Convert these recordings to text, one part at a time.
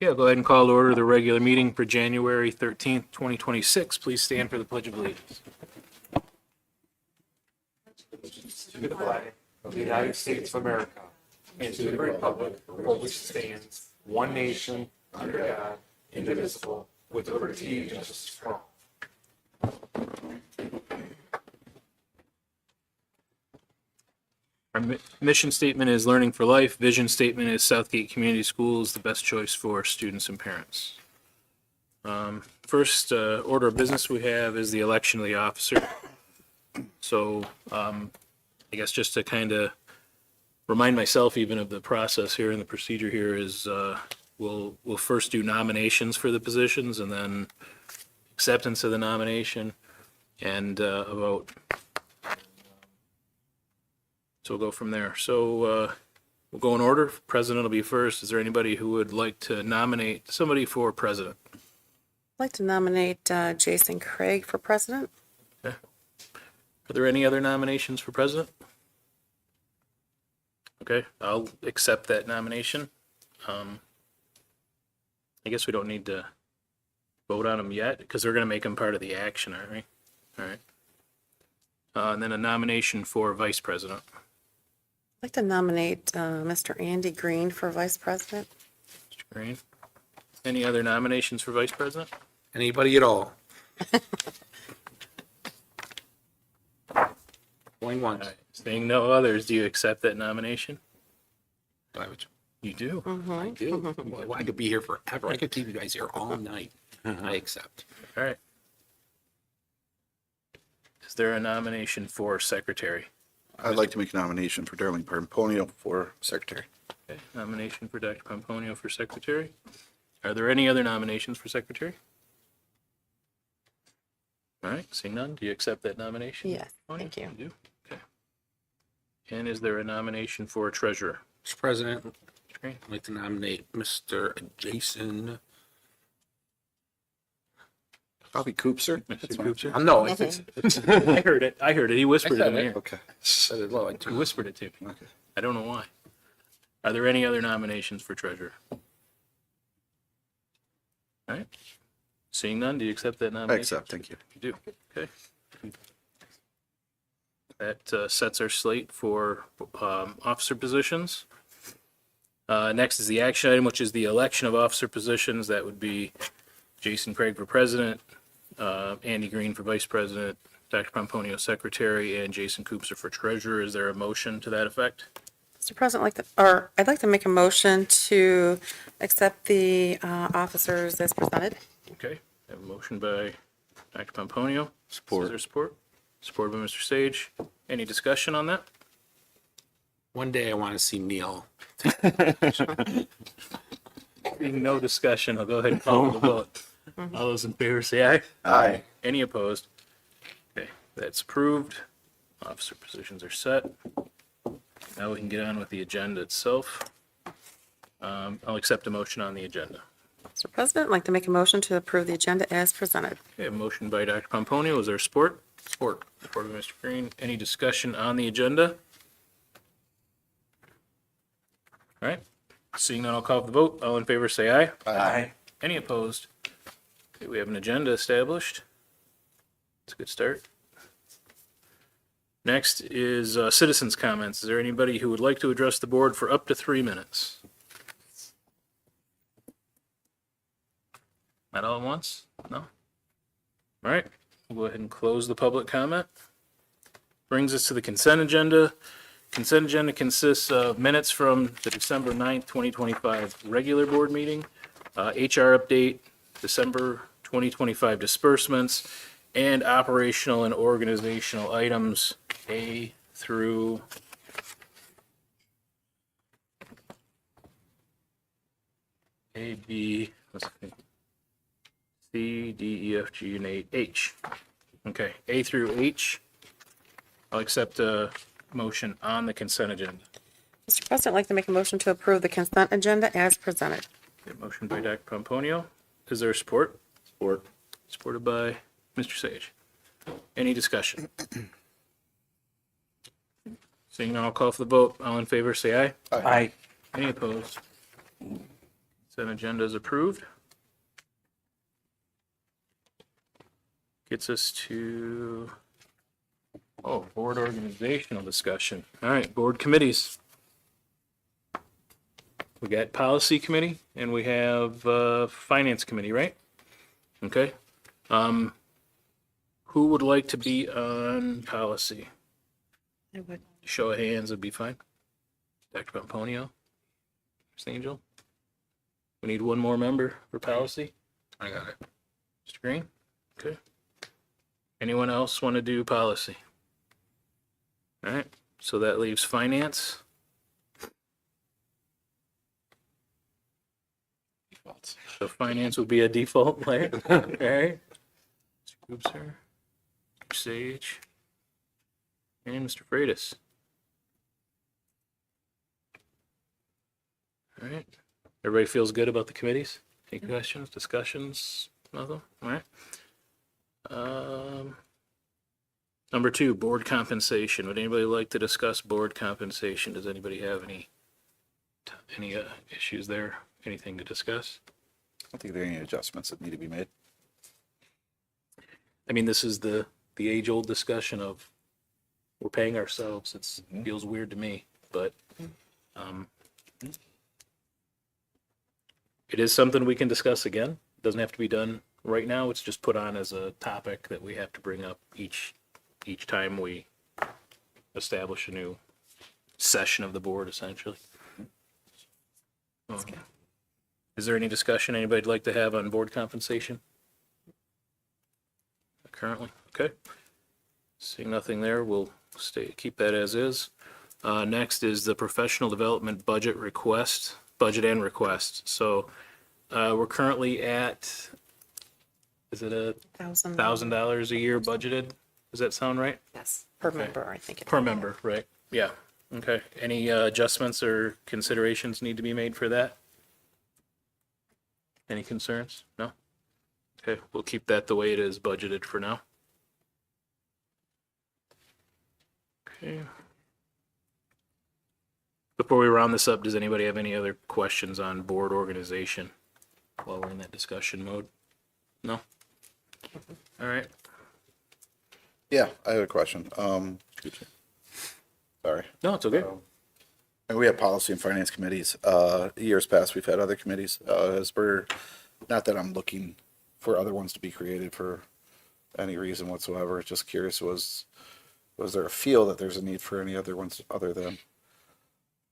Yeah, go ahead and call to order the regular meeting for January 13th, 2026. Please stand for the Pledge of Allegiance. To the flag of the United States of America and to the republic for which it stands, one nation, under God, indivisible, with liberty and justice for all. Our mission statement is learning for life. Vision statement is Southgate Community Schools, the best choice for students and parents. First order of business we have is the election of the officer. So I guess just to kind of remind myself even of the process here and the procedure here is we'll first do nominations for the positions and then acceptance of the nomination and a vote. So we'll go from there. So we'll go in order. President will be first. Is there anybody who would like to nominate somebody for president? I'd like to nominate Jason Craig for president. Okay. Are there any other nominations for president? Okay, I'll accept that nomination. I guess we don't need to vote on them yet because we're going to make them part of the action, aren't we? All right. And then a nomination for vice president. I'd like to nominate Mr. Andy Green for vice president. Mr. Green. Any other nominations for vice president? Anybody at all? Going once. All right. Seeing no others, do you accept that nomination? I would- You do. I do. Well, I could be here forever. I could keep you guys here all night. I accept. All right. Is there a nomination for secretary? I'd like to make a nomination for Darlene Pomponio for secretary. Okay. Nomination for Dr. Pomponio for secretary. Are there any other nominations for secretary? All right, seeing none, do you accept that nomination? Yes, Pomponio? thank you. You do? Okay. And is there a nomination for treasurer? Mr. President, Mr. Green? I'd like to nominate Mr. Jason. Probably Coopser. Mr. Cooper? No, it's I heard it. He whispered it in my ear. Okay. said it low. He whispered it to me. Okay. I don't know why. Are there any other nominations for treasurer? All right. Seeing none, do you accept that I nomination? accept, thank you. You do, okay. That sets our slate for officer positions. Next is the action item, which is the election of officer positions. That would be Jason Craig for president, Andy Green for vice president, Dr. Pomponio secretary, and Jason Coopser for treasurer. Is there a motion to that effect? Mr. President, I'd like to make a motion to accept the officers as presented. Okay, I have a motion by Dr. Pomponio. Support. Is there support? Support by Mr. Sage. Any discussion on that? One day I want to see Neil. Being no discussion, I'll go ahead and call the vote. All those in favor say aye. Aye. Any opposed? Okay, that's approved. Officer positions are set. Now we can get on with the agenda itself. I'll accept a motion on the agenda. Mr. President, I'd like to make a motion to approve the agenda as presented. Okay, a motion by Dr. Pomponio. Is there support? Support. Support by Mr. Green. Any discussion on the agenda? All right. Seeing none, I'll call for the vote. All in favor, say aye. Aye. Any opposed? Okay, we have an agenda established. It's a good start. Next is citizens' comments. Is there anybody who would like to address the board for up to 3 minutes? Not all at once? No? All right, we'll go ahead and close the public comment. Brings us to the consent agenda. Consent agenda consists of minutes from the December 9th, 2025 regular board meeting, HR update, December 2025 disbursements, and operational and organizational items A through A, B, let's see, C, D, E, F, G, and H. Okay, A through H. I'll accept a motion on the consent agenda. Mr. President, I'd like to make a motion to approve the consent agenda as presented. Okay, motion by Dr. Pomponio. Is there support? Support. Supported by Mr. Sage. Any discussion? Seeing none, I'll call for the vote. All in favor, say aye. Aye. Any opposed? Consent agenda is approved. Gets us to, board organizational discussion. All right, board committees. We got policy committee and we have finance committee, right? Okay. Who would like to be on policy? I would. Show of hands would be fine. Dr. Pomponio? Ms. Angel? We need one more member for policy. I got it. Mr. Green? Okay. Anyone else want to do policy? All right, so that leaves finance. So finance would be a default player. All right. Mr. Goobser, Mr. Sage, and Mr. Freitas. All right. Everybody feels good about the committees? Any questions, discussions? Nothing? All right. Number 2, board compensation. Would anybody like to discuss board compensation? Does anybody have any issues there? Anything to discuss? I don't think there are any adjustments that need to be made. I mean, this is the age-old discussion of we're paying ourselves. It feels weird to me, but it is something we can discuss again. It doesn't have to be done right now. It's just put on as a topic that we have to bring up each time we establish a new session of the board, essentially. Is there any discussion anybody'd like to have on board compensation? Currently, okay. Seeing nothing there, we'll keep that as is. Next is the professional development budget and request. So we're currently at, is it $1,000 a year budgeted? Does that sound right? Yes, per member, I think. Per member, right? Yeah. Okay. Any adjustments or considerations need to be made for that? Any concerns? No? Okay, we'll keep that the way it is budgeted for now. Okay. Before we round this up, does anybody have any other questions on board organization while we're in that discussion mode? No? All right. Yeah, I have a question. Sorry. No, it's okay. And we have policy and finance committees. Years past, we've had other committees. Not that I'm looking for other ones to be created for any reason whatsoever. Just curious, was there a feel that there's a need for any other ones other than,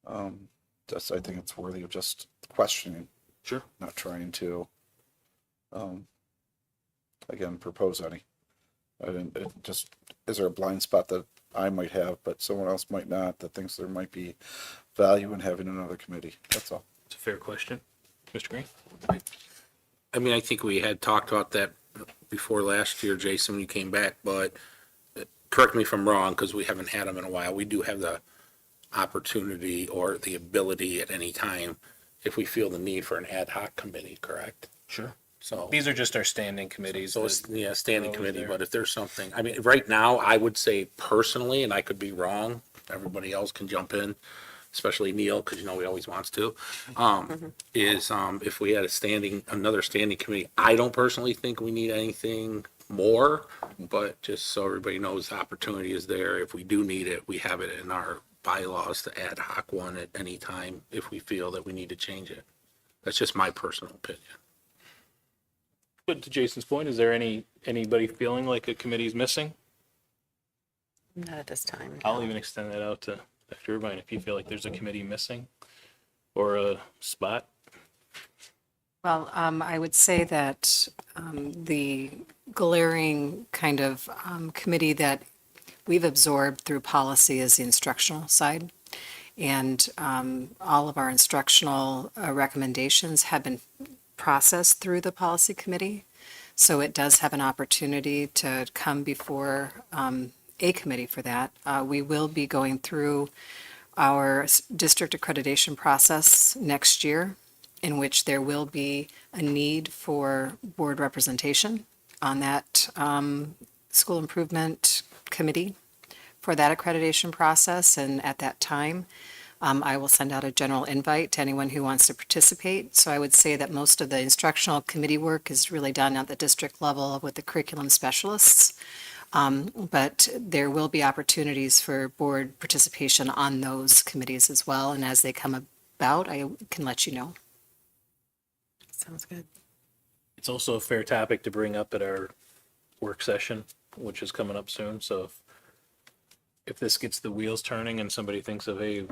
I think it's worthy of just questioning. Sure. Not trying to, again, propose any. Is there a blind spot that I might have, but someone else might not, that thinks there might be value in having another committee? That's all. It's a fair question. Mr. Green? I mean, I think we had talked about that before last year, Jason, when you came back, but correct me if I'm wrong, because we haven't had them in a while. We do have the opportunity or the ability at any time, if we feel the need for an ad hoc committee, correct? Sure. So, These are just our standing committees. so it's, yeah, standing Those committee, there. but if there's something, I mean, right now, I would say personally, and I could be wrong, everybody else can jump in, especially Neil, because you know he always wants to, if we had another standing committee, I don't personally think we need anything more, but just so everybody knows the opportunity is there. If we do need it, we have it in our bylaws to ad hoc one at any time if we feel that we need to change it. That's just my personal opinion. But to Jason's point, is there anybody feeling like a committee's missing? Not at this time. I'll even extend that out to Dr. Irvine if you feel like there's a committee missing or a spot. Well, I would say that the glaring kind of committee that we've absorbed through policy is the instructional side. And all of our instructional recommendations have been processed through the policy committee. So it does have an opportunity to come before a committee for that. We will be going through our district accreditation process next year, in which there will be a need for board representation on that school improvement committee for that accreditation process. And at that time, I will send out a general invite to anyone who wants to participate. So I would say that most of the instructional committee work is really done at the district level with the curriculum specialists. But there will be opportunities for board participation on those committees as well. And as they come about, I can let you know. Sounds good. It's also a fair topic to bring up at our work session, which is coming up soon. So if this gets the wheels turning and somebody thinks of, hey,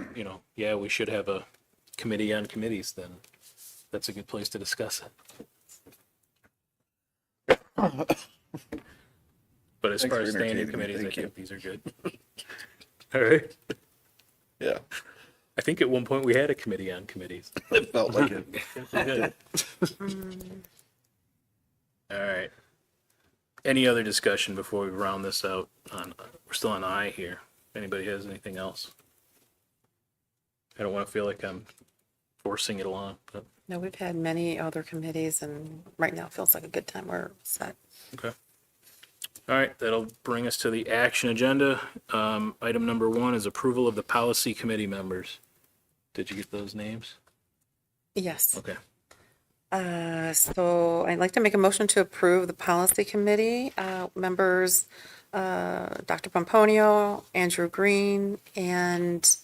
yeah, we should have a committee on committees, then that's a good place to discuss it. But as Thanks far for as standing entertaining me. committees, I Thank you. think these are good. All right. Yeah, I think at one point we had a committee on committees. it felt like it. We did. All right. Any other discussion before we round this out? We're still on I here. Anybody has anything else? I don't want to feel like I'm forcing it along, but No, we've had many other committees, and right now it feels like a good time. We're set. okay. All right, that'll bring us to the action agenda. Item number 1 is approval of the policy committee members. Did you get those names? Yes. Okay. So I'd like to make a motion to approve the policy committee members, Dr. Pomponio, Andrew Green, and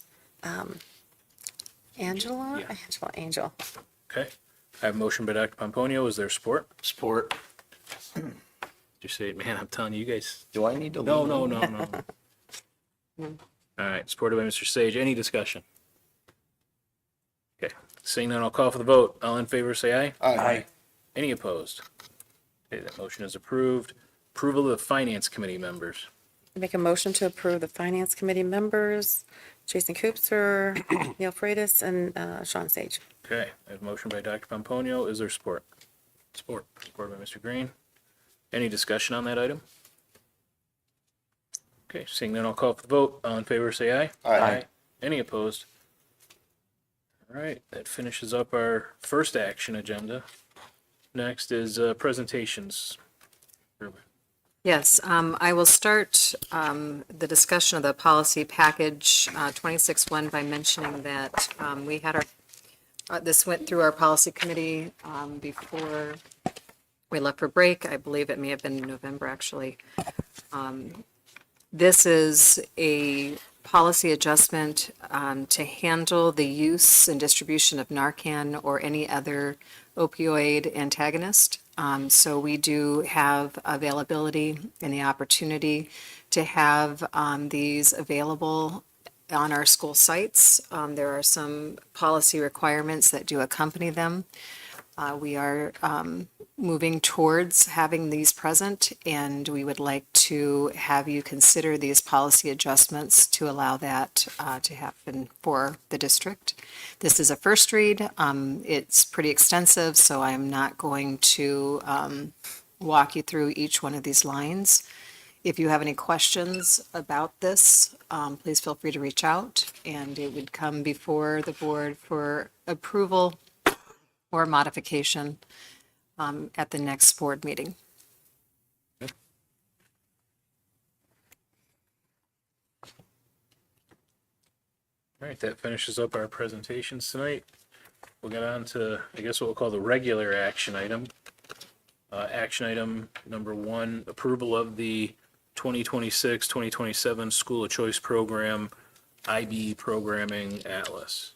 Angela? Yeah. Angel. Okay. I have a motion by Dr. Pomponio. Is there support? Sport. Did you say it? Man, I'm telling you guys. Do I need to? No. All right, supported by Mr. Sage. Any discussion? Okay, seeing none, I'll call for the vote. All in favor, say aye. Aye. Any opposed? Okay, that motion is approved. Approval of the Finance Committee members. Make a motion to approve the finance committee members, Jason Koopser, Neil Freitas, and Sean Sage. Okay, I have a motion by Dr. Pomponio. Is there support? Support. Supported by Mr. Green. Any discussion on that item? Okay, seeing none, I'll call for the vote. All in favor, say aye. Aye. Any opposed? All right, that finishes up our first action agenda. Next is presentations. Yes, I will start the discussion of the policy package 26-1 by mentioning that we had this went through our policy committee before we left for break. I believe it may have been November, actually. This is a policy adjustment to handle the use and distribution of Narcan or any other opioid antagonist. So we do have availability and the opportunity to have these available on our school sites. There are some policy requirements that do accompany them. We are moving towards having these present, and we would like to have you consider these policy adjustments to allow that to happen for the district. This is a first read. It's pretty extensive, so I'm not going to walk you through each one of these lines. If you have any questions about this, please feel free to reach out, and it would come before the board for approval or modification at the next board meeting. All right, that finishes up our presentations tonight. We'll get on to, I guess, what we'll call the regular action item. Action item number 1, approval of the 2026-2027 School of Choice Program, IB Programming Atlas.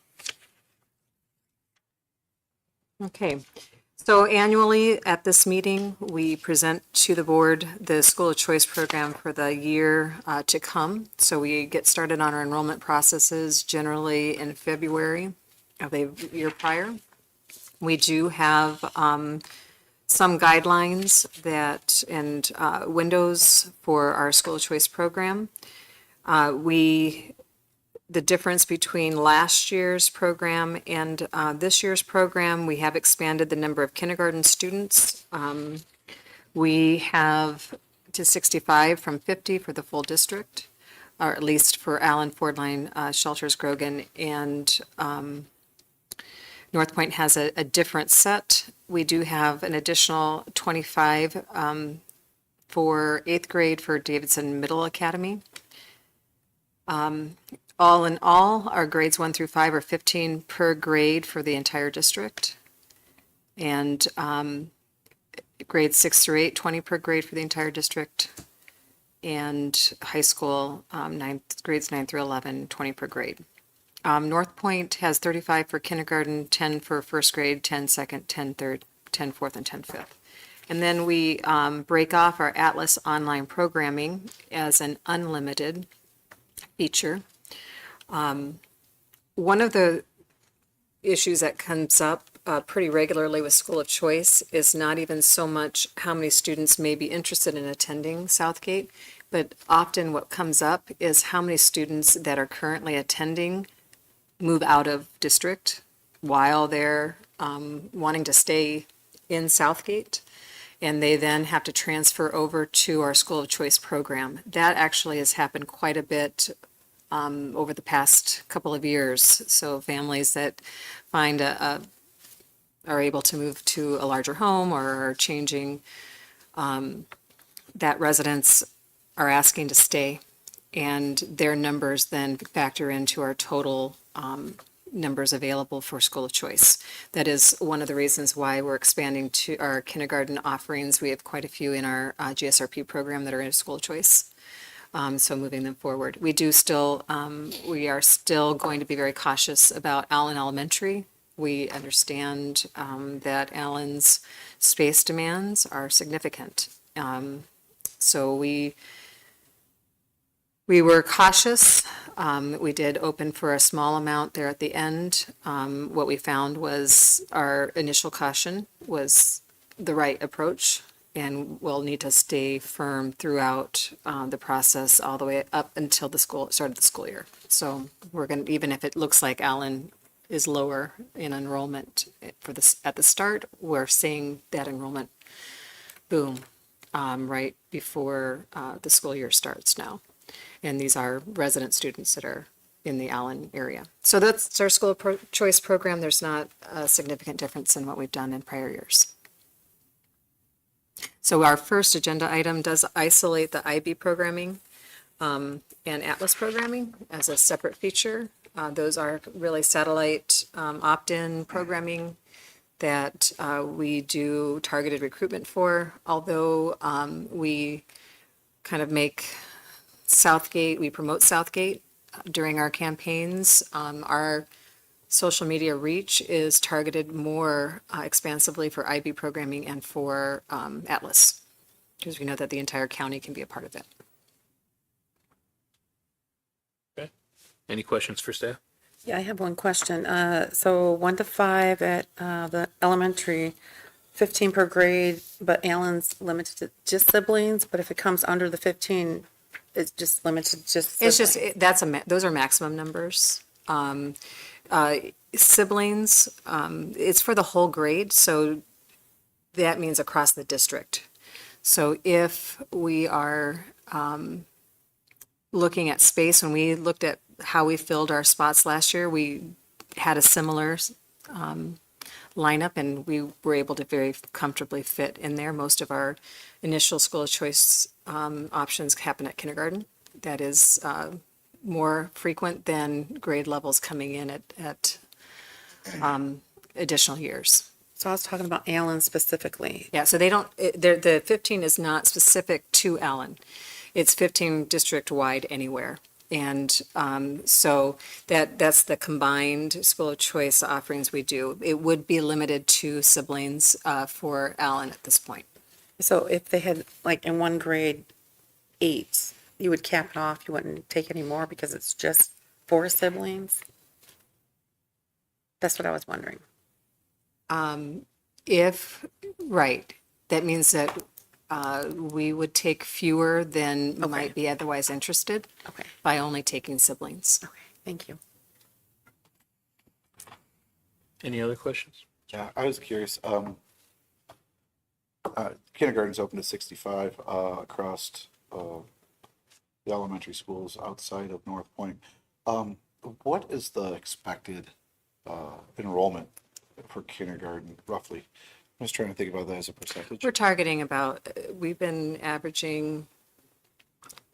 Okay, so annually at this meeting, we present to the board the School of Choice program for the year to come. So we get started on our enrollment processes generally in February of the year prior. We do have some guidelines that and windows for our School of Choice program. The difference between last year's program and this year's program, we have expanded the number of kindergarten students. We have to 65 from 50 for the full district, or at least for Allen, Ford Line, Shelters, Grogan, and North Point has a different set. We do have an additional 25 for 8th grade for Davidson Middle Academy. All in all, our grades 1 through 5 are 15 per grade for the entire district. And grades 6 through 8, 20 per grade for the entire district. And high school, grades 9 through 11, 20 per grade. North Point has 35 for kindergarten, 10 for first grade, 10 second, 10 third, 10 fourth, and 10 fifth. And then we break off our Atlas online programming as an unlimited feature. One of the issues that comes up pretty regularly with School of Choice is not even so much how many students may be interested in attending Southgate, but often what comes up is how many students that are currently attending move out of district while they're wanting to stay in Southgate, and they then have to transfer over to our School of Choice program. That actually has happened quite a bit over the past couple of years. So families that find are able to move to a larger home or are changing that residence are asking to stay, and their numbers then factor into our total numbers available for School of Choice. That is one of the reasons why we're expanding to our kindergarten offerings. We have quite a few in our GSRP program that are in School of Choice. So moving them forward. We are still going to be very cautious about Allen Elementary. We understand that Allen's space demands are significant. So we were cautious. We did open for a small amount there at the end. What we found was our initial caution was the right approach, and we'll need to stay firm throughout the process all the way up until the start of the school year. So we're going to, even if it looks like Allen is lower in enrollment for this at the start, we're seeing that enrollment boom right before the school year starts now. And these are resident students that are in the Allen area. So that's our School of Choice program. There's not a significant difference in what we've done in prior years. So our first agenda item does isolate the IB programming and Atlas programming as a separate feature. Those are really satellite opt-in programming that we do targeted recruitment for, although we kind of make Southgate, we promote Southgate during our campaigns. Our social media reach is targeted more expansively for IB programming and for Atlas, because we know that the entire county can be a part of it. Okay. Any questions for staff? Yeah, I have one question. So 1 to 5 at the elementary, 15 per grade, but Allen's limited to just siblings, but if it comes under the 15, it's just limited to just It's siblings. just, those are maximum numbers. Siblings, it's for the whole grade, so that means across the district. So if we are looking at space, when we looked at how we filled our spots last year, we had a similar lineup, and we were able to very comfortably fit in there. Most of our initial School of Choice options happen at kindergarten. That is more frequent than grade levels coming in at additional years. So I was talking about Allen specifically. Yeah, so they don't, the 15 is not specific to Allen. It's 15 district-wide anywhere. And so that's the combined School of Choice offerings we do. It would be limited to siblings for Allen at this point. So if they had, like, in one grade, 8, you would cap it off, you wouldn't take any more because it's just 4 siblings? That's what I was wondering. Right, that means that we would take fewer than might be otherwise interested Okay, by only taking siblings. okay, thank you. Any other questions? Yeah, I was curious. Kindergarten's open to 65 across the elementary schools outside of North Point. What is the expected enrollment for kindergarten, roughly? I'm just trying to think about that as a percentage. We're targeting about, we've been averaging,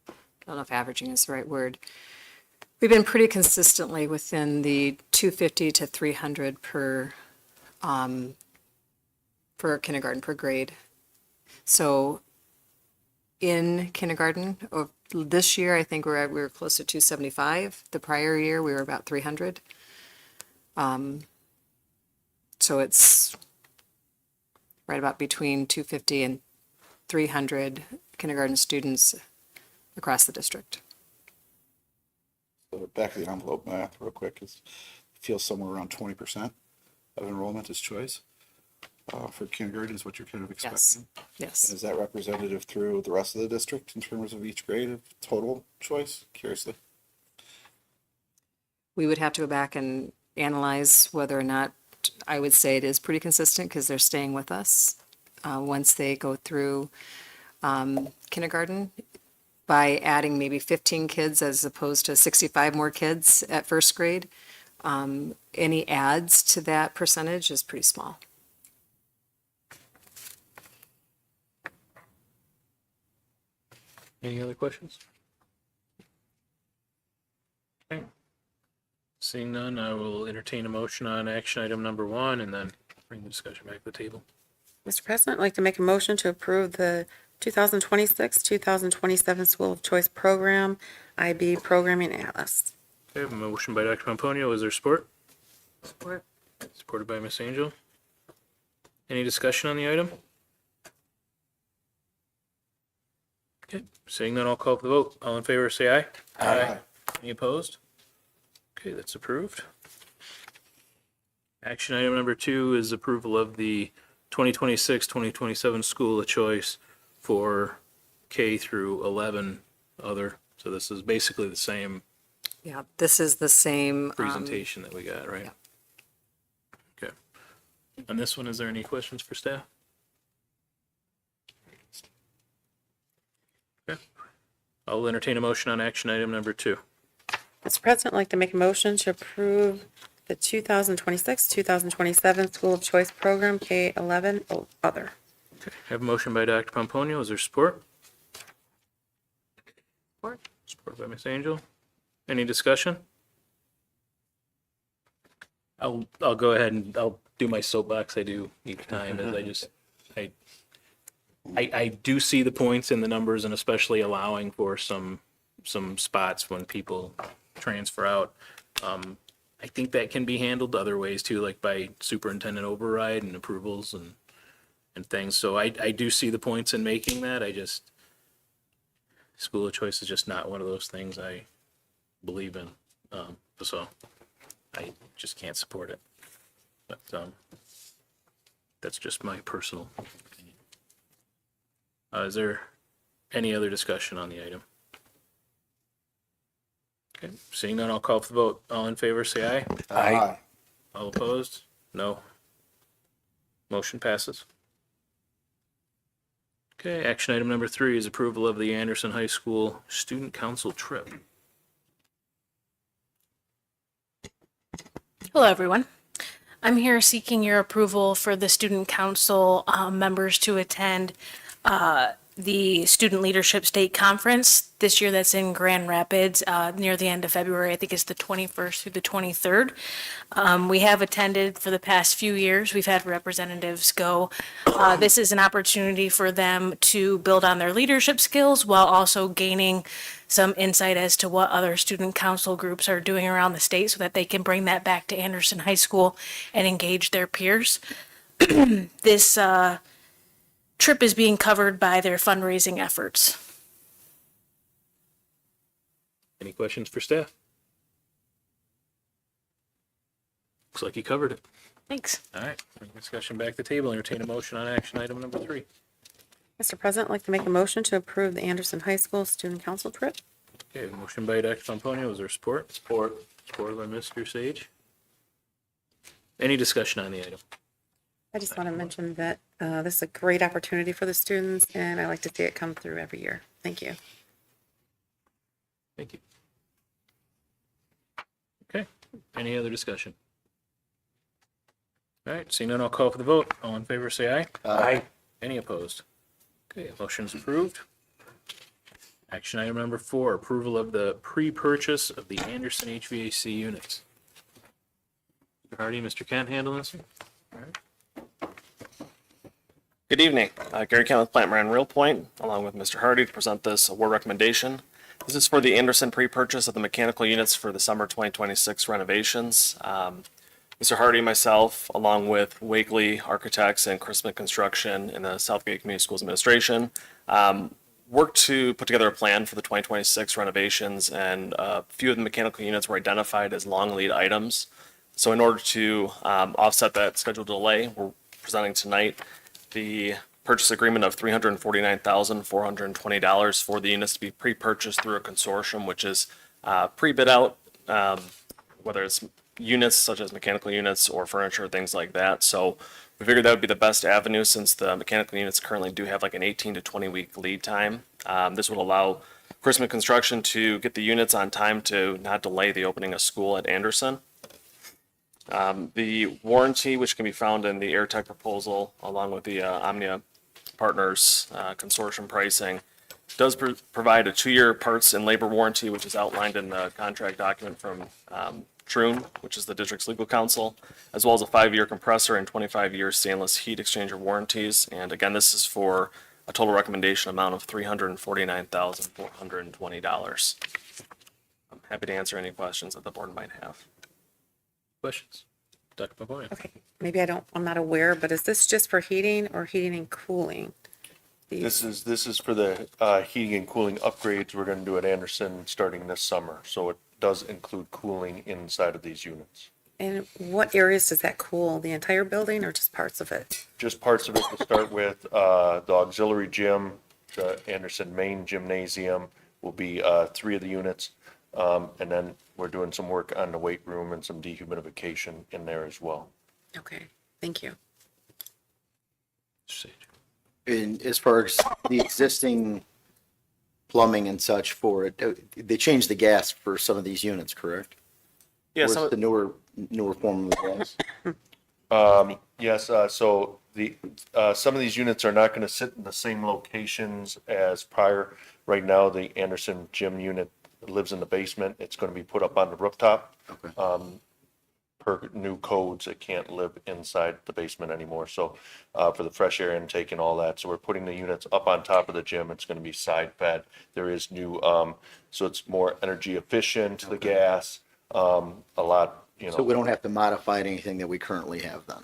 I don't know if averaging is the right word. We've been pretty consistently within the 250 to 300 for kindergarten per grade. So in kindergarten, this year, I think we were close to 275. The prior year, we were about 300. So it's right about between 250 and 300 kindergarten students across the district. So back of the envelope math real quick is, feels somewhere around 20% of enrollment is choice. For kindergarten is what you're kind of Yes, expecting. yes. Is that representative through the rest of the district in terms of each grade of total choice? Curiously. We would have to go back and analyze whether or not, I would say it is pretty consistent because they're staying with us once they go through kindergarten by adding maybe 15 kids as opposed to 65 more kids at first grade. Any adds to that percentage is pretty small. Any other questions? Okay. Seeing none, I will entertain a motion on action item number 1 and then bring the discussion back to the table. Mr. President, I'd like to make a motion to approve the 2026-2027 School of Choice Program, IB Programming Atlas. Okay, I have a motion by Dr. Pomponio. Is there support? Support. Supported by Ms. Angel. Any discussion on the item? Okay, seeing none, I'll call for the vote. All in favor, say aye. Aye. Any opposed? Okay, that's approved. Action item number 2 is approval of the 2026-2027 School of Choice for K through 11 other. So this is basically the same Yeah, this is the same. presentation that we got, right? yeah. Okay. On this one, is there any questions for staff? Okay. I'll entertain a motion on action item number 2. Mr. President, I'd like to make a motion to approve the 2026-2027 School of Choice Program, K-11, other. Okay. I have a motion by Dr. Pomponio. Is there support? Support. Supported by Ms. Angel. Any discussion? I'll go ahead and I'll do my soapbox I do each time as I do see the points in the numbers and especially allowing for some spots when people transfer out. I think that can be handled other ways too, like by superintendent override and approvals and things. So I do see the points in making that. School of choice is just not one of those things I believe in. So I just can't support it. But that's just my personal opinion. Is there any other discussion on the item? Okay, seeing none, I'll call for the vote. All in favor, say aye. Aye. All opposed? No. Motion passes. Okay, action item number 3 is approval of the Anderson High School Student Council trip. Hello, everyone. I'm here seeking your approval for the student council members to attend the Student Leadership State Conference this year. That's in Grand Rapids near the end of February. I think it's the 21st through the 23rd. We have attended for the past few years. We've had representatives go. This is an opportunity for them to build on their leadership skills while also gaining some insight as to what other student council groups are doing around the state so that they can bring that back to Anderson High School and engage their peers. This trip is being covered by their fundraising efforts. Any questions for staff? Looks like you covered it. Thanks. All right, bring discussion back to the table. Entertain a motion on action item number 3. Mr. President, I'd like to make a motion to approve the Anderson High School Student Council trip. Okay, motion by Dr. Pomponio. Is there support? Support. Supported by Mr. Sage. Any discussion on the item? I just want to mention that this is a great opportunity for the students, and I like to see it come through every year. Thank you. Thank you. Okay, any other discussion? All right, seeing none, I'll call for the vote. All in favor, say aye. Aye. Any opposed? Okay, motion's approved. Action item number 4, approval of the pre-purchase of the Anderson HVAC units. Mr. Hardy, Mr. Kent handling this one? Good evening. Gary Kent with Plant Moran Real Point, along with Mr. Hardy, to present this award recommendation. This is for the Anderson pre-purchase of the mechanical units for the summer 2026 renovations. Mr. Hardy, myself, along with Wakely Architects and Chrisman Construction and the Southgate Community Schools Administration, worked to put together a plan for the 2026 renovations, and a few of the mechanical units were identified as long lead items. So in order to offset that scheduled delay, we're presenting tonight the purchase agreement of $349,420 for the units to be pre-purchased through a consortium, which is pre-bid out, whether it's units such as mechanical units or furniture, things like that. So we figured that would be the best avenue, since the mechanical units currently do have like an 18 to 20 week lead time. This would allow Chrisman Construction to get the units on time to not delay the opening of school at Anderson. The warranty, which can be found in the AirTech proposal, along with the Omnia Partners consortium pricing, does provide a 2-year parts and labor warranty, which is outlined in the contract document from Troon, which is the district's legal counsel, as well as a 5-year compressor and 25-year stainless heat exchanger warranties. And again, this is for a total recommendation amount of $349,420. I'm happy to answer any questions that the board might have. Questions? Dr. Papoya? Okay, maybe I'm not aware, but is this just for heating or heating and cooling? This is for the heating and cooling upgrades we're gonna do at Anderson starting this summer. So it does include cooling inside of these units. And what areas does that cool? The entire building or just parts of it? Just parts of it to start with, the auxiliary gym, the Anderson main gymnasium will be 3 of the units. And then we're doing some work on the weight room and some dehumidification in there as well. Okay, thank you. Mr. Sage? And as far as the existing plumbing and such for it, they changed the gas for some of these units, correct? Yeah, Or some, it's the newer form of the gas? Yes, so the, some of these units are not gonna sit in the same locations as prior. Right now, the Anderson gym unit lives in the basement. It's gonna be put up on the rooftop. Okay. Per new codes, it can't live inside the basement anymore. So, for the fresh air intake and all that, so we're putting the units up on top of the gym. It's gonna be side fed. There is new, so it's more energy efficient, the gas, a lot, you So we know. don't have to modify anything that we currently have then?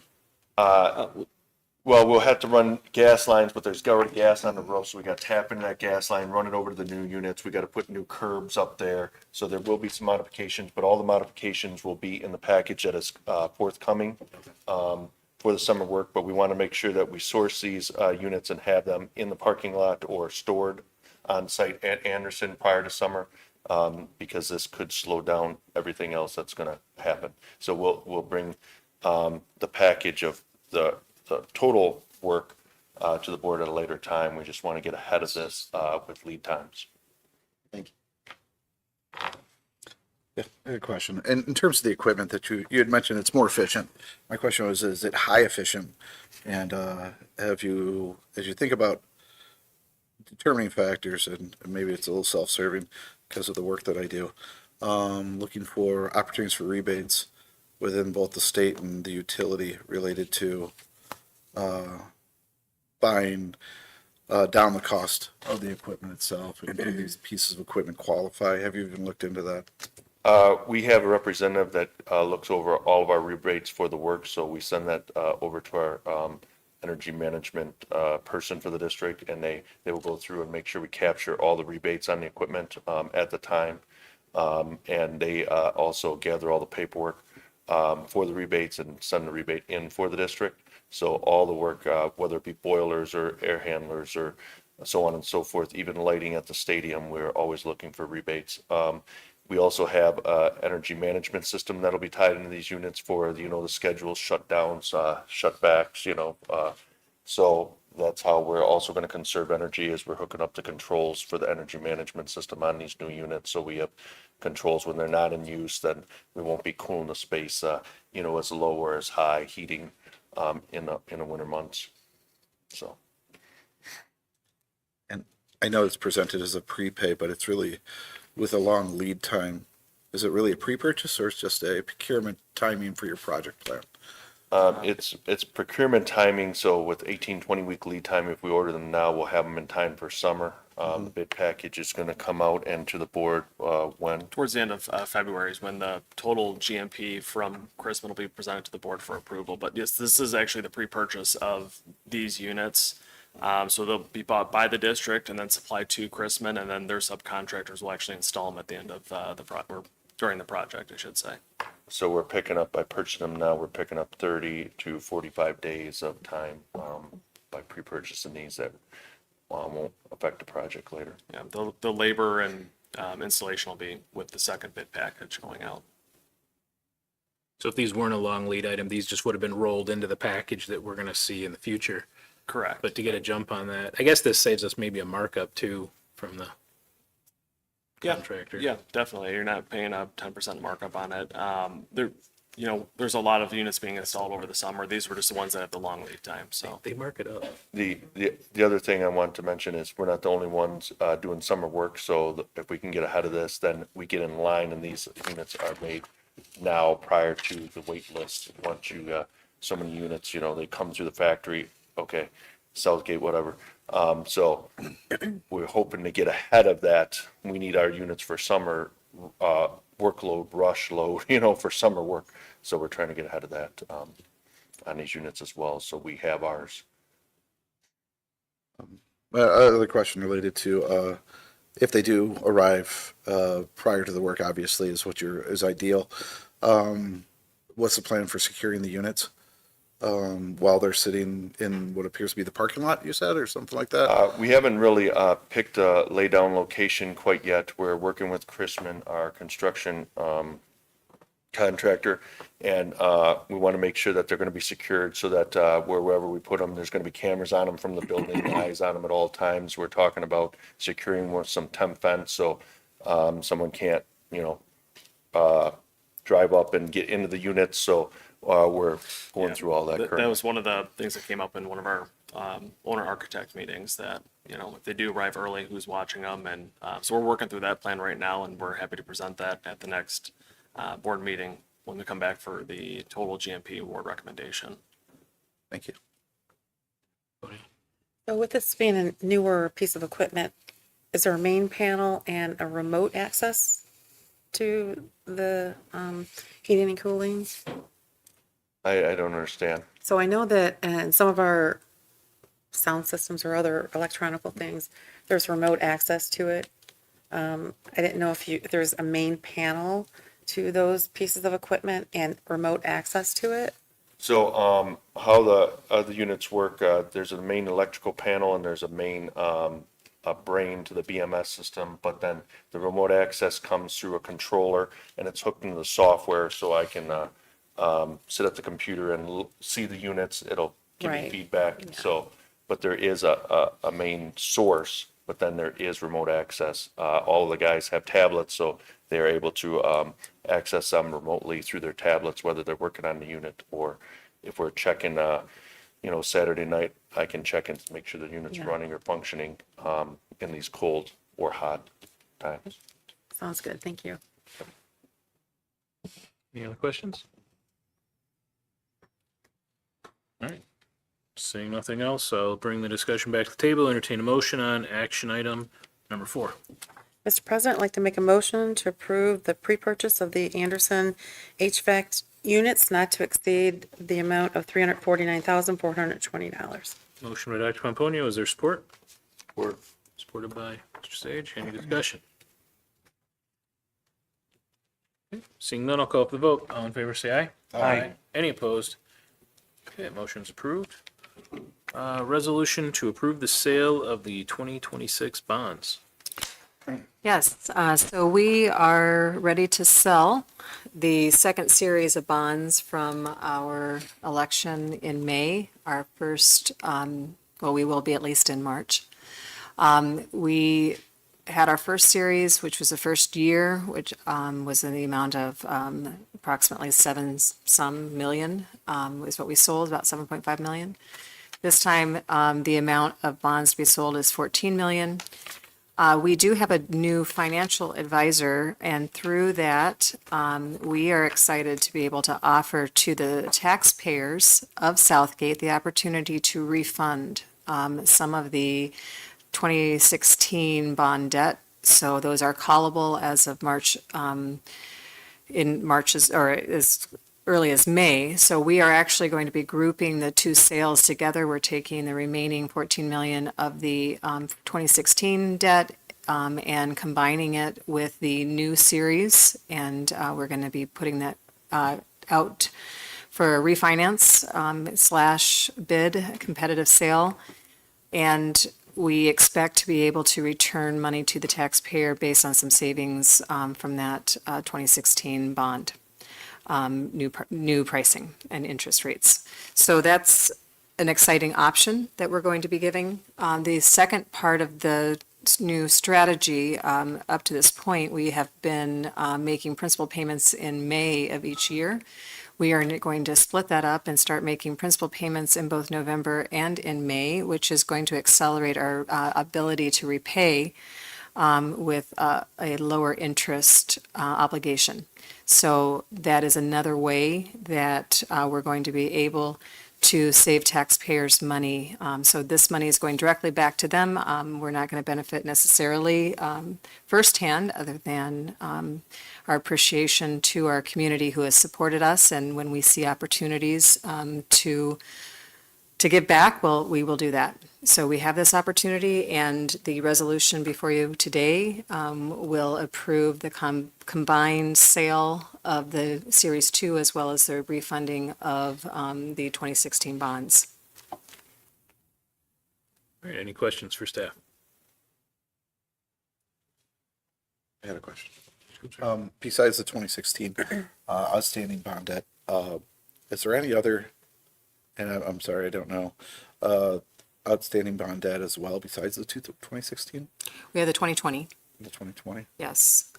Well, we'll have to run gas lines, but there's already gas on the roof, so we got to tap into that gas line, run it over to the new units. We got to put new curbs up there. So there will be some modifications, but all the modifications will be in the package that is forthcoming for the summer work. But we want to make sure that we source these units and have them in the parking lot or stored on site at Anderson prior to summer, because this could slow down everything else that's going to happen. So we'll bring the package of the total work to the board at a later time. We just want to get ahead of this with lead times. Thank you. Yeah, I had a question. And in terms of the equipment that you had mentioned, it's more efficient. My question was, is it high efficient? And as you think about determining factors, and maybe it's a little self-serving because of the work that I do, looking for opportunities for rebates within both the state and the utility related to buying down the cost of the equipment itself, and do these pieces of equipment qualify? Have you even looked into that? We have a representative that looks over all of our rebates for the work, so we send that over to our energy management person for the district, and they will go through and make sure we capture all the rebates on the equipment at the time. And they also gather all the paperwork for the rebates and send the rebate in for the district. So all the work, whether it be boilers or air handlers or so on and so forth, even lighting at the stadium, we're always looking for rebates. We also have energy management system that'll be tied into these units for, the schedules, shutdowns, shutbacks, so that's how we're also going to conserve energy, is we're hooking up the controls for the energy management system on these new units. So we have controls when they're not in use, then we won't be cooling the space, as low or as high heating in the winter months. So. I know it's presented as a prepay, but it's really with a long lead time. Is it really a pre-purchase or it's just a procurement timing for your project plan? It's procurement timing, so with 18, 20-week lead time, if we order them now, we'll have them in time for summer. The bid package is gonna come out and to the board, when? Towards the end of February is when the total GMP from Crispin will be presented to the board for approval. But yes, this is actually the pre-purchase of these units. So they'll be bought by the district and then supplied to Crispin, and then their subcontractors will actually install them at the end of or during the project, I should say. So we're picking up, by purchasing them now, we're picking up 30 to 45 days of time, by pre-purchasing these that, won't affect the project later. Yeah, the labor and installation will be with the second bid package going out. So if these weren't a long lead item, these just would have been rolled into the package that we're gonna see in the future. Correct. But to get a jump on that, I guess this saves us maybe a markup too from the contractor. Yeah, definitely. You're not paying a 10% markup on it. There's a lot of units being installed over the summer. These were just the ones that have the long lead time, so. They mark it up. The other thing I want to mention is we're not the only ones, doing summer work, so if we can get ahead of this, then we get in line and these units are made now prior to the wait list. Once you, so many units, they come through the factory, okay, Southgate, whatever. So we're hoping to get ahead of that. We need our units for summer, workload, rush load, for summer work. So we're trying to get ahead of that, on these units as well. So we have ours. Other question related to, if they do arrive, prior to the work, obviously is is ideal. What's the plan for securing the units? While they're sitting in what appears to be the parking lot, you said, or something like that? We haven't really picked a lay-down location quite yet. We're working with Chrisman, our construction contractor, and we want to make sure that they're going to be secured so that wherever we put them, there's going to be cameras on them from the building, eyes on them at all times. We're talking about securing with some temp fence so someone can't, drive up and get into the units. So we're going through all that That currently. was one of the things that came up in one of our owner architect meetings that, if they do arrive early, who's watching them? And so we're working through that plan right now, and we're happy to present that at the next board meeting when we come back for the total GMP award recommendation. Thank you. So with this being a newer piece of equipment, is there a main panel and a remote access to the heating and cooling? I don't understand. So I know that in some of our sound systems or other electronical things, there's remote access to it. I didn't know if there's a main panel to those pieces of equipment and remote access to it. So how the other units work, there's a main electrical panel and there's a main a brain to the BMS system, but then the remote access comes through a controller and it's hooked into the software so I can sit at the computer and see the units. It'll give me Right. feedback. Yeah. So, but there is a main source, but then there is remote access. All of the guys have tablets, so they're able to access them remotely through their tablets, whether they're working on the unit or if we're checking, Saturday night, I can check and make sure the unit's Yeah. running or functioning in these cold or hot times. Sounds good. Thank you. Any other questions? All right. Seeing nothing else, I'll bring the discussion back to the table, entertain a motion on action item number 4. Mr. President, I'd like to make a motion to approve the pre-purchase of the Anderson HVAC units not to exceed the amount of $349,420. Motion by Dr. Pomponio, is there support? Support. Supported by Mr. Sage, any discussion? Okay, seeing none, I'll call up the vote. All in favor, say aye. Aye. Any opposed? Okay, motion's approved. Resolution to approve the sale of the 2026 bonds. Yes, so we are ready to sell the second series of bonds from our election in May. Our first, we will be at least in March. We had our first series, which was the first year, which was in the amount of approximately some million, is what we sold, about 7.5 million. This time, the amount of bonds to be sold is 14 million. We do have a new financial advisor, and through that, we are excited to be able to offer to the taxpayers of Southgate the opportunity to refund some of the 2016 bond debt. So those are callable as of March, in March's, or as early as May. So we are actually going to be grouping the two sales together. We're taking the remaining 14 million of the 2016 debt and combining it with the new series. And we're going to be putting that out for a refinance slash bid competitive sale. And we expect to be able to return money to the taxpayer based on some savings from that 2016 bond. New pricing and interest rates. So that's an exciting option that we're going to be giving. The second part of the new strategy, up to this point, we have been making principal payments in May of each year. We are going to split that up and start making principal payments in both November and in May, which is going to accelerate our ability to repay with a lower interest obligation. So that is another way that we're going to be able to save taxpayers money. So this money is going directly back to them. We're not going to benefit necessarily firsthand, other than our appreciation to our community who has supported us. And when we see opportunities to give back, well, we will do that. So we have this opportunity, and the resolution before you today will approve the combined sale of the Series 2 as well as the refunding of the 2016 bonds. All right, any questions for staff? I had a question. Besides the 2016 outstanding bond debt, is there any other, and I'm sorry, I don't know, outstanding bond debt as well besides the 2016, We have the 2020. the 2020? Yes.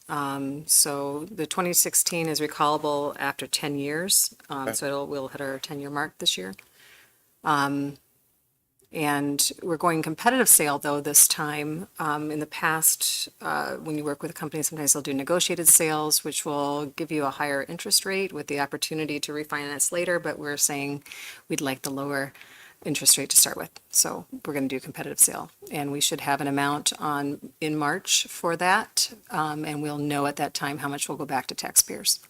So the 2016 is recallable after 10 years. So we'll hit our 10-year mark this year. And we're going competitive sale, though, this time. In the past, when you work with a company, sometimes they'll do negotiated sales, which will give you a higher interest rate with the opportunity to refinance later. But we're saying we'd like the lower interest rate to start with. So we're going to do competitive sale. And we should have an amount in March for that. And we'll know at that time how much will go back to taxpayers.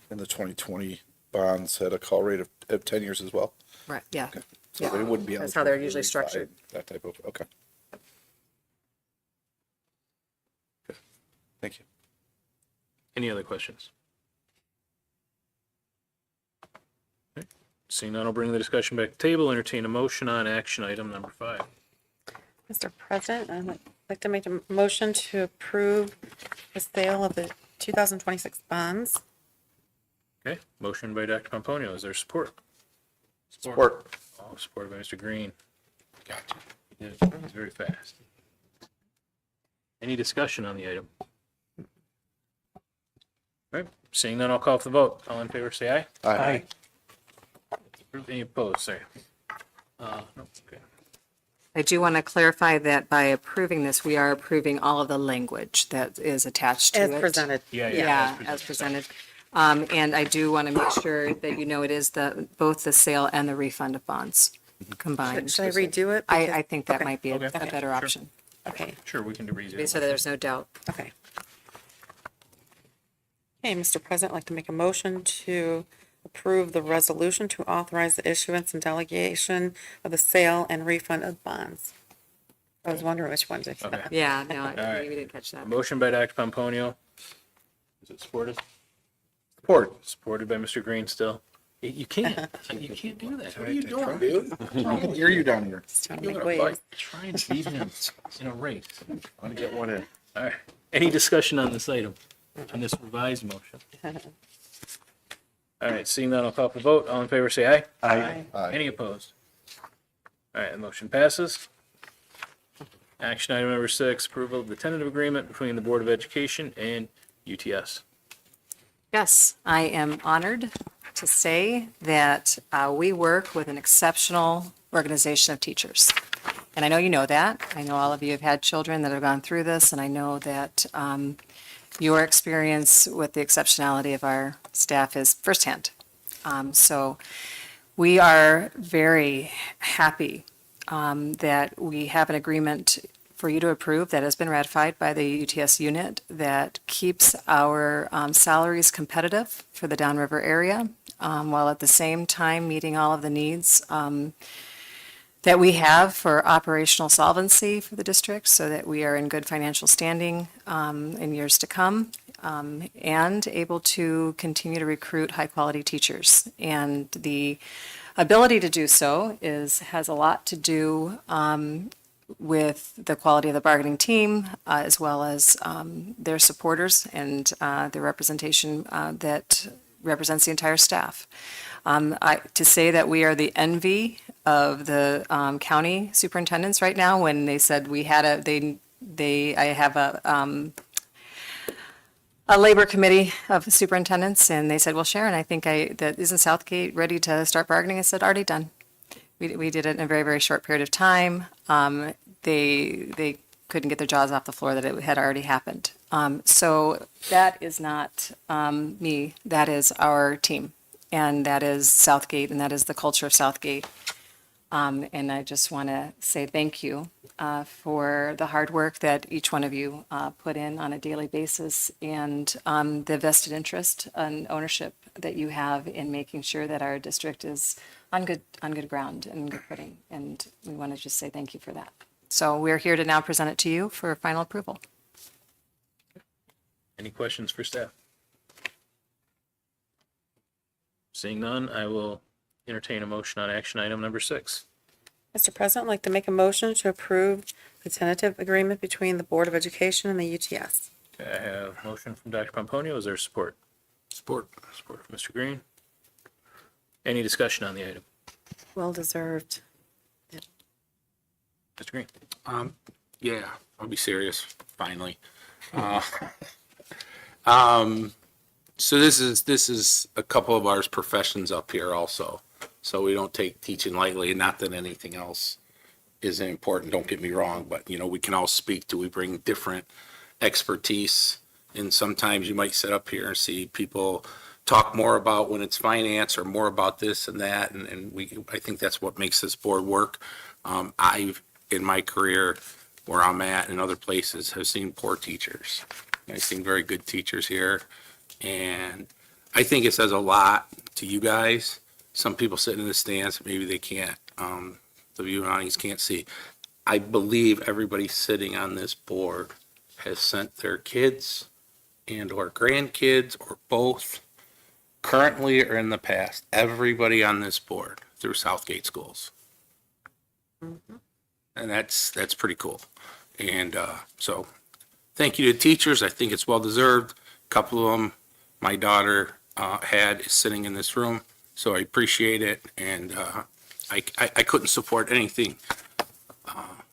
And the 2020 bonds had a call rate of 10 years as well? Right, yeah. Okay. So Yeah. they wouldn't be. That's how they're eligible usually for structured. That type of, okay. Good. Thank you. Any other questions? Okay. Seeing none, I'll bring the discussion back to the table, entertain a motion on action item number 5. Mr. President, I'd like to make a motion to approve the sale of the 2026 bonds. Okay, motion by Dr. Pomponio, is there support? Support. Oh, supported by Mr. Green. Gotcha. He did it. He's very fast. Any discussion on the item? All right, seeing none, I'll call for the vote. All in favor, say aye. Aye. Any opposed, say. No, okay. I do want to clarify that by approving this, we are approving all of the language that is attached to it. As presented. Yeah, as presented. And I do want to make sure that you know it is both the sale and the refund of bonds combined. Should I redo it? I think that Okay. might be a Okay. better Sure. option, Okay, Sure, we can read it. so that there's no doubt. okay. Okay, Mr. President, I'd like to make a motion to approve the resolution to authorize the issuance and delegation of the sale and refund of bonds. I was wondering which one to. Okay. Yeah, no, right. we didn't catch that. Motion by Dr. Pomponio. Is it supported? Support. Supported by Mr. Green still. You can't do that. What are you doing, Dude, I can hear you down here. Just trying to You're make gonna waves. try and beat him in a race. I want to get one in. All right. Any discussion on this item, on this revised motion? All right, seeing none, I'll call for the vote. All in favor, say aye. Aye. Aye. Any opposed? All right, the motion passes. Action item number 6, approval of the tentative agreement between the Board of Education and UTS. Yes, I am honored to say that we work with an exceptional organization of teachers. And I know you know that. I know all of you have had children that have gone through this, and I know that your experience with the exceptionality of our staff is firsthand. So we are very happy that we have an agreement for you to approve that has been ratified by the UTS unit that keeps our salaries competitive for the downriver area, while at the same time meeting all of the needs that we have for operational solvency for the district, so that we are in good financial standing in years to come, and able to continue to recruit high-quality teachers. And the ability to do so has a lot to do with the quality of the bargaining team, as well as their supporters and their representation that represents the entire staff. To say that we are the envy of the county superintendents right now, when they said we had I have a labor committee of superintendents, and they said, well, Sharon, I think that isn't Southgate ready to start bargaining? I said, already done. We did it in a very, very short period of time. They couldn't get their jaws off the floor that it had already happened. So that is not me. That is our team, and that is Southgate, and that is the culture of Southgate. And I just want to say thank you for the hard work that each one of you put in on a daily basis, and the vested interest and ownership that you have in making sure that our district is on good ground and good footing. And we want to just say thank you for that. So we're here to now present it to you for final approval. Any questions for staff? Seeing none, I will entertain a motion on action item number 6. Mr. President, I'd like to make a motion to approve the tentative agreement between the Board of Education and the UTS. Okay, I have a motion from Dr. Pomponio. Is there support? Support. Support from Mr. Green. Any discussion on the item? Well deserved. Mr. Green? Yeah, I'll be serious, finally. So this is a couple of our professions up here also. So we don't take teaching lightly, not that anything else isn't important, don't get me wrong, but we can all speak to, we bring different expertise. And sometimes you might sit up here and see people talk more about when it's finance or more about this and that. And I think that's what makes this board work. I've, in my career, where I'm at and other places, have seen poor teachers. I've seen very good teachers here. And I think it says a lot to you guys. Some people sitting in the stands, maybe they can't, the viewing audience can't see. I believe everybody sitting on this board has sent their kids and or grandkids or both, currently or in the past, everybody on this board through Southgate schools. And that's pretty cool. And so thank you to teachers. I think it's well deserved. A couple of them my daughter is sitting in this room, so I appreciate it. And I couldn't support anything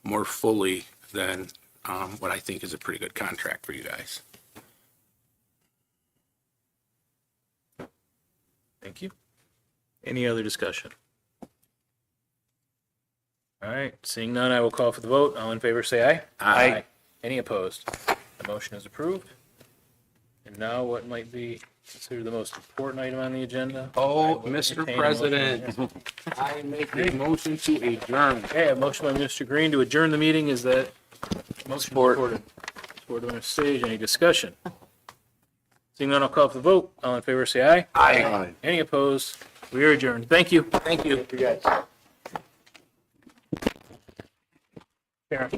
more fully than what I think is a pretty good contract for you guys. Thank you. Any other discussion? All right, seeing none, I will call for the vote. All in favor, say aye. Aye. Any opposed? The motion is approved. And now what might be considered the most important item on the agenda? Oh, I will Mr. entertain a President, motion. I make a motion to adjourn. Okay, a motion by Mr. Green to adjourn the meeting. Is that motion supported? Supported by Mr. Sage. Any discussion? Seeing none, I'll call for the vote. All in favor, say aye. Aye. Any opposed? We are adjourned. Thank you. Thank you. Karen.